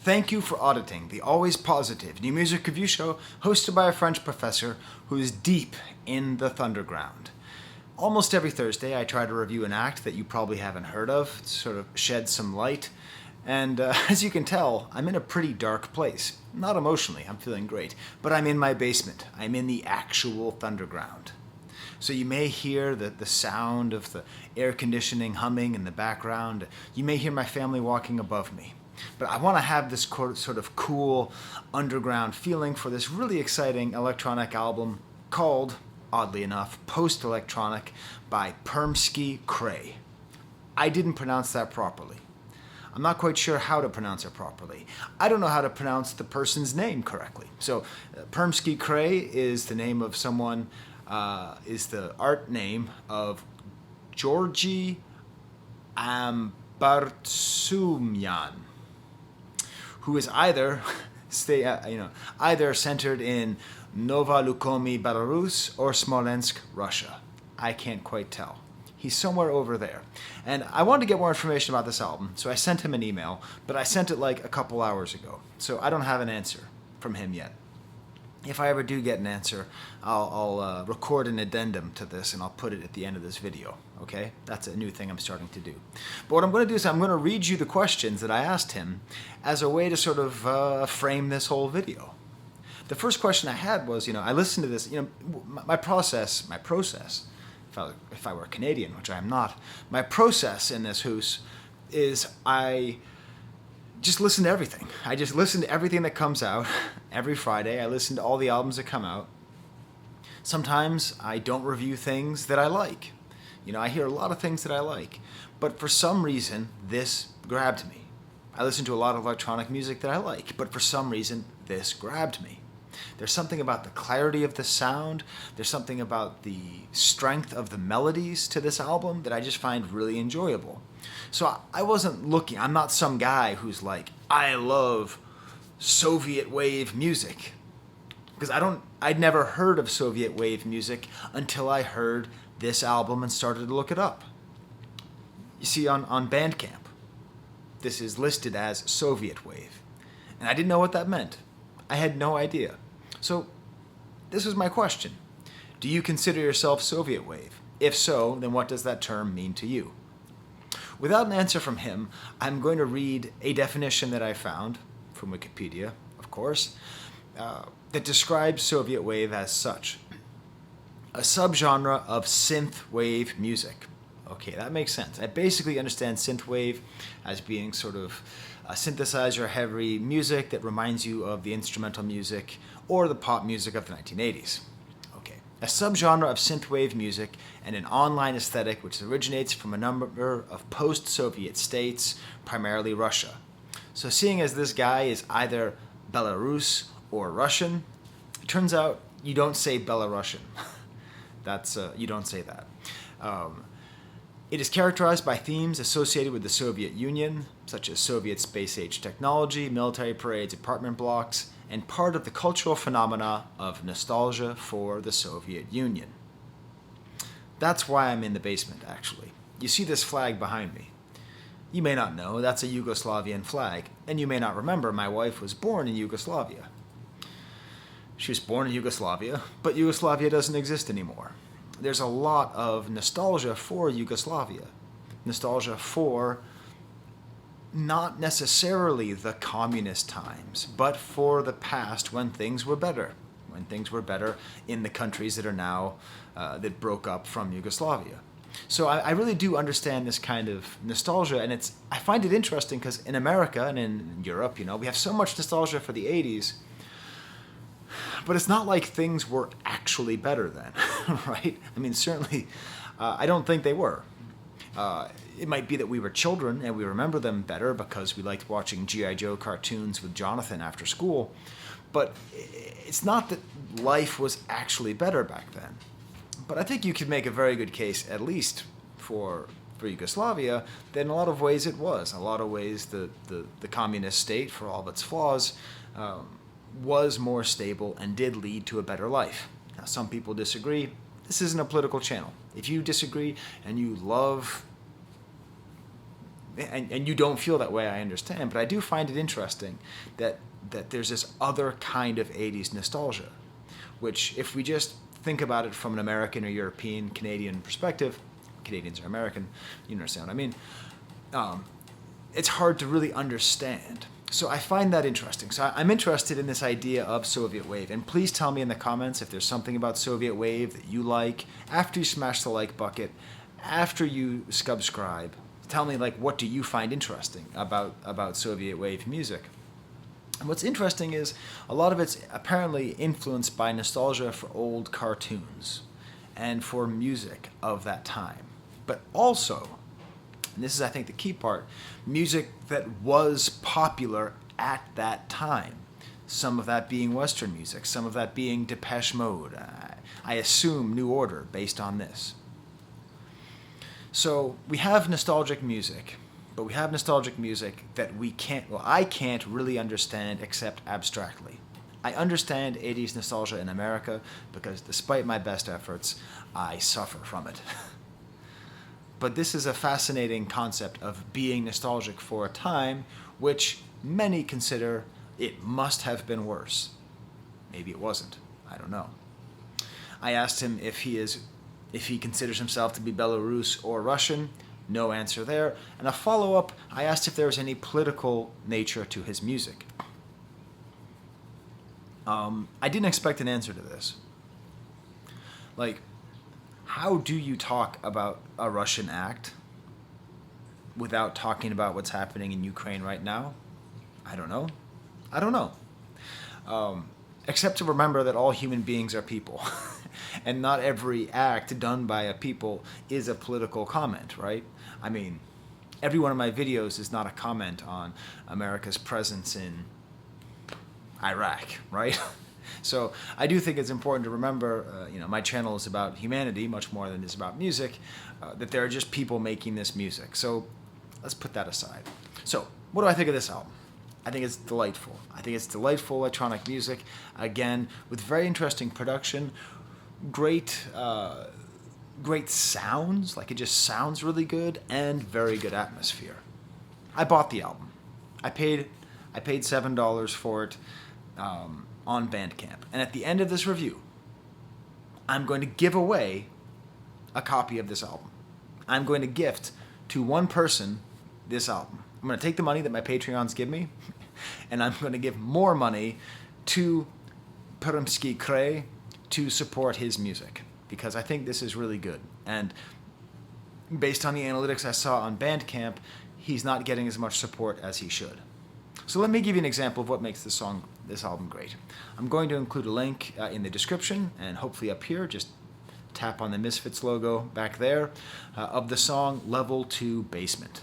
Thank you for auditing the always positive new music review show hosted by a French professor who is deep in the Thunderground. Almost every Thursday I try to review an act that you probably haven't heard of, to sort of shed some light. And as you can tell, I'm in a pretty dark place. Not emotionally, I'm feeling great, but I'm in my basement. I'm in the actual Thunderground. So you may hear the sound of the air conditioning humming in the background. You may hear my family walking above me. But I want to have this sort of cool underground feeling for this really exciting electronic album called, oddly enough, Post-Electronic by Permsky Kray. I didn't pronounce that properly. I'm not quite sure how to pronounce it properly. I don't know how to pronounce the person's name correctly. So Permsky Kray is the name of someone, is the art name of Georgy Ambartsumyan, who is either centered in Novalukomi, Belarus, or Smolensk, Russia. I can't quite tell. He's somewhere over there. And I wanted to get more information about this album, so I sent him an email, but I sent it like a couple hours ago, so I don't have an answer from him yet. If I ever do get an answer, I'll record an addendum to this and I'll put it at the end of this video, okay? That's a new thing I'm starting to do. But what I'm going to do is I'm going to read you the questions that I asked him as a way to sort of frame this whole video. The first question I had was, I listened to this, my process, if I were Canadian, which I am not, my process in this house is I just listen to everything. I just listen to everything that comes out every Friday. I listen to all the albums that come out. Sometimes I don't review things that I like. I hear a lot of things that I like. But for some reason, this grabbed me. I listen to a lot of electronic music that I like, but for some reason, this grabbed me. There's something about the clarity of the sound. There's something about the strength of the melodies to this album that I just find really enjoyable. So I wasn't looking, I'm not some guy who's like, I love SovietWave music. Because I'd never heard of SovietWave music until I heard this album and started to look it up. You see, on Bandcamp, this is listed as SovietWave. And I didn't know what that meant. I had no idea. So this is my question. Do you consider yourself SovietWave? If so, then what does that term mean to you? Without an answer from him, I'm going to read a definition that I found, from Wikipedia, of course, that describes Sovietwave as such. A subgenre of synthwave music. Okay, that makes sense. I basically understand synthwave as being sort of a synthesizer-heavy music that reminds you of the instrumental music or the pop music of the 1980s. Okay, a subgenre of synthwave music and an online aesthetic which originates from a number of post-Soviet states, primarily Russia. So seeing as this guy is either Belarus or Russian, it turns out you don't say Belarusian. You don't say that. It is characterized by themes associated with the Soviet Union, such as Soviet space-age technology, military parades, apartment blocks, and part of the cultural phenomena of nostalgia for the Soviet Union. That's why I'm in the basement, actually. You see this flag behind me. You may not know, that's a Yugoslavian flag, and you may not remember my wife was born in Yugoslavia. She was born in Yugoslavia, but Yugoslavia doesn't exist anymore. There's a lot of nostalgia for Yugoslavia. Nostalgia for not necessarily the communist times, but for the past when things were better. When things were better in the countries that are now, that broke up from Yugoslavia. So I really do understand this kind of nostalgia, and I find it interesting because in America and in Europe, we have so much nostalgia for the 80s, but it's not like things were actually better then, right? I mean, certainly, I don't think they were. It might be that we were children and we remember them better because we liked watching G.I. Joe cartoons with Jonathan after school, but it's not that life was actually better back then. But I think you could make a very good case, at least for Yugoslavia, that in a lot of ways it was. In a lot of ways, the communist state, for all of its flaws, was more stable and did lead to a better life. Now, some people disagree. This isn't a political channel. If you disagree and you love and you don't feel that way, I understand, but I do find it interesting that there's this other kind of 80s nostalgia, which if we just think about it from an American or European, Canadian perspective, Canadians are American, you understand what I mean, it's hard to really understand. So I find that interesting. So I'm interested in this idea of SovietWave. And please tell me in the comments if there's something about SovietWave that you like. After you smash the like bucket, after you subscribe, tell me, like, what do you find interesting about SovietWave music? And what's interesting is a lot of it's apparently influenced by nostalgia for old cartoons and for music of that time. But also, and this is, I think, the key part, music that was popular at that time. Some of that being Western music, some of that being Depeche Mode. I assume New Order based on this. So we have nostalgic music, but we have nostalgic music that I can't really understand except abstractly. I understand 80s nostalgia in America because despite my best efforts, I suffer from it. But this is a fascinating concept of being nostalgic for a time which many consider it must have been worse. Maybe it wasn't. I don't know. I asked him if he considers himself to be Belarus or Russian. No answer there. And a follow-up, I asked if there was any political nature to his music. I didn't expect an answer to this. Like, how do you talk about a Russian act without talking about what's happening in Ukraine right now? I don't know. Except to remember that all human beings are people. And not every act done by a people is a political comment, right? I mean, every one of my videos is not a comment on America's presence in Iraq, right? So I do think it's important to remember, my channel is about humanity much more than it is about music, that there are just people making this music. So let's put that aside. So what do I think of this album? I think it's delightful. I think it's delightful electronic music, again, with very interesting production, great sounds, like it just sounds really good, and very good atmosphere. I bought the album. I paid $7 for it on Bandcamp. And at the end of this review, I'm going to give away a copy of this album. I'm going to gift to one person this album. I'm going to take the money that my Patreons give me, and I'm going to give more money to Permsky Kray to support his music, because I think this is really good. And based on the analytics I saw on Bandcamp, he's not getting as much support as he should. So let me give you an example of what makes this album great. I'm going to include a link in the description, and hopefully up here, just tap on the Misfits logo back there, of the song Level 2 Basement.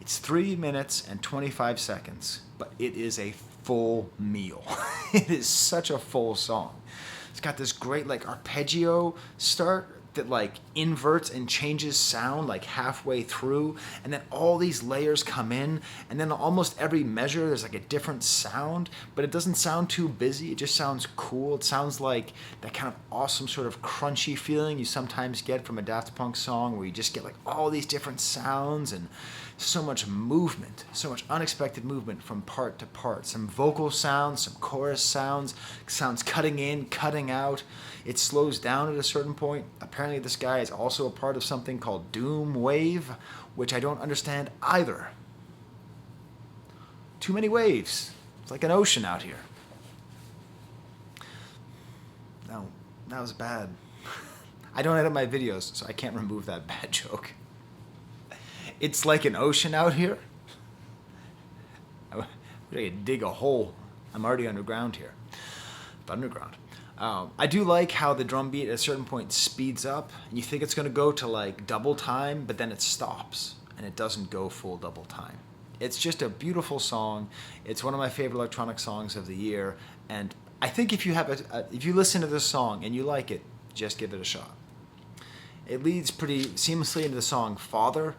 It's 3 minutes and 25 seconds, but it is a full meal. It is such a full song. It's got this great arpeggio start that inverts and changes sound halfway through, and then all these layers come in, and then almost every measure there's a different sound, but it doesn't sound too busy. It just sounds cool. It sounds like that kind of awesome sort of crunchy feeling you sometimes get from a Daft Punk song, where you just get all these different sounds and so much movement, so much unexpected movement from part to part. Some vocal sounds, some chorus sounds cutting in, cutting out. It slows down at a certain point. Apparently this guy is also a part of something called Doom Wave, which I don't understand either. Too many waves. It's like an ocean out here. No, that was bad. I don't edit my videos, so I can't remove that bad joke. It's like an ocean out here. I'm going to dig a hole. I'm already underground here. But underground. I do like how the drum beat at a certain point speeds up, and you think it's going to go to double time, but then it stops, and it doesn't go full double time. It's just a beautiful song. It's one of my favorite electronic songs of the year, and I think if you if you listen to this song and you like it, just give it a shot. It leads pretty seamlessly into the song Father,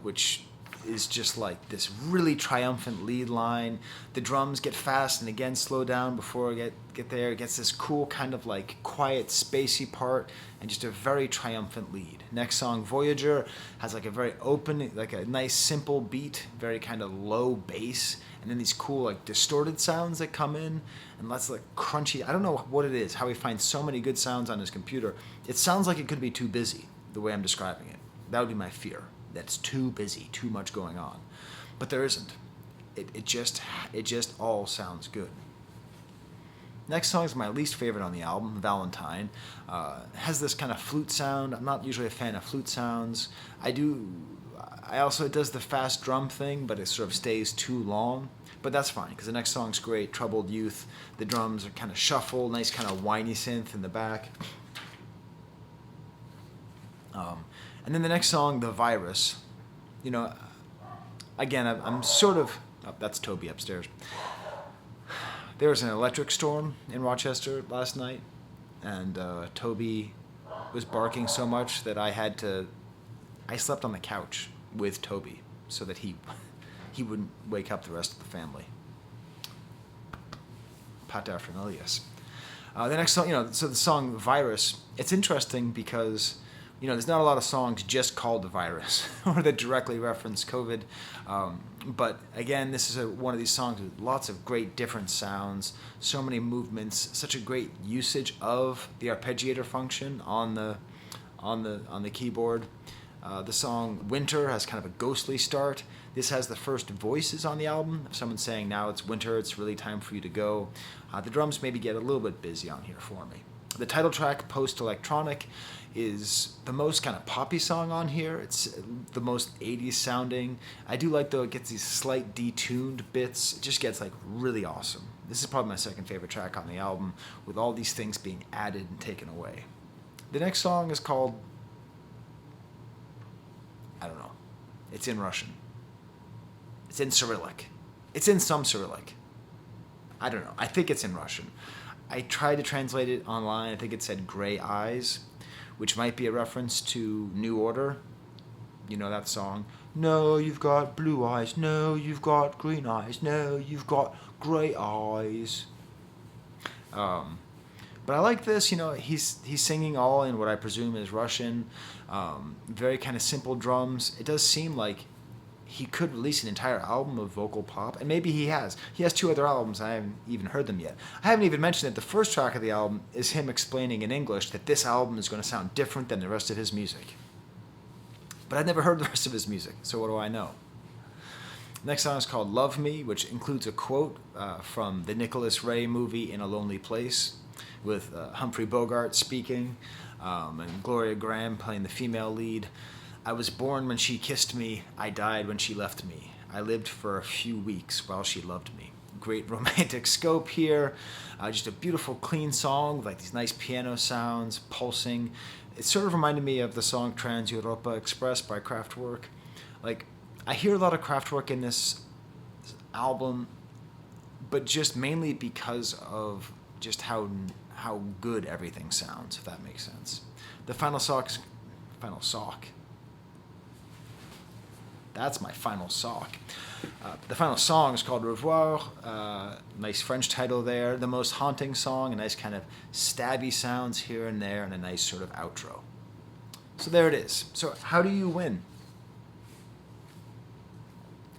which is just like this really triumphant lead line. The drums get fast and again slow down before I get there. It gets this cool kind of like quiet, spacey part and just a very triumphant lead. Next song, Voyager, has like a very open, like a nice simple beat, very kind of low bass, and then these cool like distorted sounds that come in, and lots of like crunchy. I don't know what it is, how he finds so many good sounds on his computer. It sounds like it could be too busy, the way I'm describing it. That would be my fear. That's too busy, too much going on. But there isn't. It just all sounds good. Next song is my least favorite on the album, Valentine. Has this kind of flute sound. I'm not usually a fan of flute sounds. It does the fast drum thing, but it sort of stays too long. But that's fine, because the next song's great, Troubled Youth. The drums are kind of shuffle, nice kind of whiny synth in the back. And then the next song, The Virus. You know, again, I'm sort of... Oh, that's Toby upstairs. There was an electric storm in Rochester last night, and Toby was barking so much that I slept on the couch with Toby so that he wouldn't wake up the rest of the family. Paterfamilias. The next song, so the song Virus, it's interesting because... there's not a lot of songs just called The Virus or that directly reference COVID. But again, this is one of these songs with lots of great different sounds, so many movements, such a great usage of the arpeggiator function on the keyboard. The song Winter has kind of a ghostly start. This has the first voices on the album. If someone's saying, now it's winter, it's really time for you to go. The drums maybe get a little bit busy on here for me. The title track, Post-Electronic, is the most kind of poppy song on here. It's the most 80s sounding. I do like, though, it gets these slight detuned bits. It just gets like really awesome. This is probably my second favorite track on the album, with all these things being added and taken away. The next song is called... I don't know. It's in Russian. It's in Cyrillic. It's in some Cyrillic. I don't know. I think it's in Russian. I tried to translate it online. I think it said Gray Eyes, which might be a reference to New Order. You know that song? No, you've got blue eyes. No, you've got green eyes. No, you've got gray eyes. But I like this. He's singing all in what I presume is Russian. Very kind of simple drums. It does seem like he could release an entire album of vocal pop, and maybe he has. He has 2 other albums. I haven't even heard them yet. I haven't even mentioned that the first track of the album is him explaining in English that this album is going to sound different than the rest of his music. But I've never heard the rest of his music, so what do I know? Next song is called Love Me, which includes a quote from the Nicholas Ray movie In a Lonely Place, with Humphrey Bogart speaking, and Gloria Graham playing the female lead. I was born when she kissed me, I died when she left me. I lived for a few weeks while she loved me. Great romantic scope here. Just a beautiful, clean song with like these nice piano sounds, pulsing. It sort of reminded me of the song Trans Europa Express by Kraftwerk. Like, I hear a lot of Kraftwerk in this album, but just mainly because of just how good everything sounds, if that makes sense. The final sock. That's my final sock. The final song is called Revoir. Nice French title there. The most haunting song, a nice kind of stabby sounds here and there, and a nice sort of outro. So there it is. So how do you win?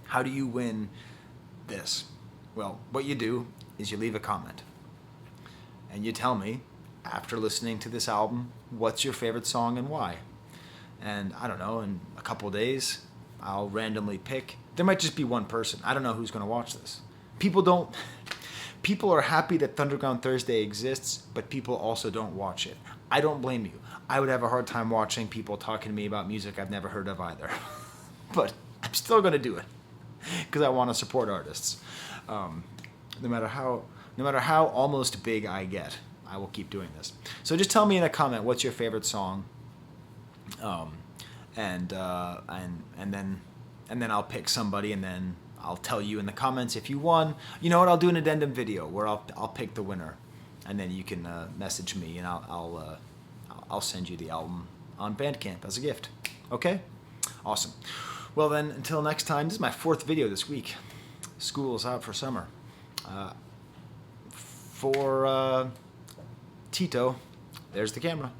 How do you win this? Well, what you do is you leave a comment. And you tell me, after listening to this album, what's your favorite song and why. And I don't know, in a couple days, I'll randomly pick. There might just be one person. I don't know who's going to watch this. People are happy that Thunderground Thursday exists, but people also don't watch it. I don't blame you. I would have a hard time watching people talking to me about music I've never heard of either. But I'm still going to do it because I want to support artists. No matter how almost big I get, I will keep doing this. So just tell me in a comment what's your favorite song, and then I'll pick somebody, and then I'll tell you in the comments if you won. You know what? I'll do an addendum video where I'll pick the winner, and then you can message me, and I'll send you the album on Bandcamp as a gift. Okay? Awesome. Well then, until next time, this is my 4th video this week. School's out for summer. For Tito, there's the camera.